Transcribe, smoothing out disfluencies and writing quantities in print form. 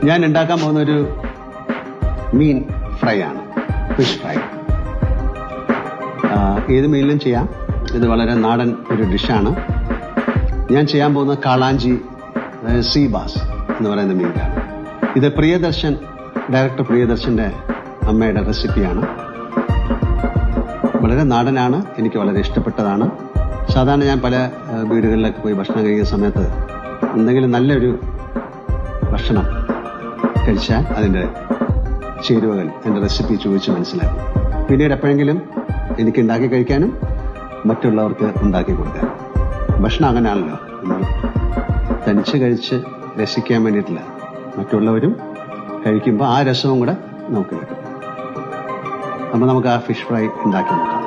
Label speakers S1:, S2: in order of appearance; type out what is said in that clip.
S1: ഞാൻ ഉണ്ടാക്കാൻ പോകുന്ന ഒരു മീൻ ഫ്രൈ ആണ്, ഫിഷ് ഫ്രൈ. ഏത് മീനിലും ചെയ്യാം. ഇത് വളരെ നാടൻ ഒരു ഡിഷാണ്. ഞാൻ ചെയ്യാൻ പോകുന്ന കാളാഞ്ചി, അതായത് സീ ബാസ് എന്ന് പറയുന്ന മീനാണ്. ഇത് ഡയറക്ടർ പ്രിയദർശന്റെ അമ്മയുടെ റെസിപ്പിയാണ്. വളരെ നാടനാണ്, എനിക്ക് വളരെ ഇഷ്ടപ്പെട്ടതാണ്. സാധാരണ ഞാൻ പല വീടുകളിലൊക്കെ പോയി ഭക്ഷണം കഴിക്കുന്ന സമയത്ത് എന്തെങ്കിലും നല്ലൊരു ഭക്ഷണം കഴിച്ചാൽ അതിൻ്റെ ചേരുവകൾ, അതിൻ്റെ റെസിപ്പി ചോദിച്ച് മനസ്സിലാക്കും. പിന്നീട് എപ്പോഴെങ്കിലും എനിക്ക് ഉണ്ടാക്കി കഴിക്കാനും മറ്റുള്ളവർക്ക് ഉണ്ടാക്കി കൊടുക്കാനും. ഭക്ഷണം അങ്ങനെയാണല്ലോ, നമ്മൾ തനിച്ച് കഴിച്ച് രസിക്കാൻ വേണ്ടിയിട്ടില്ല, മറ്റുള്ളവരും കഴിക്കുമ്പോൾ ആ രസവും കൂടെ നമുക്ക് കിട്ടും. അപ്പോൾ നമുക്ക് ആ ഫിഷ് ഫ്രൈ ഉണ്ടാക്കി നോക്കാം.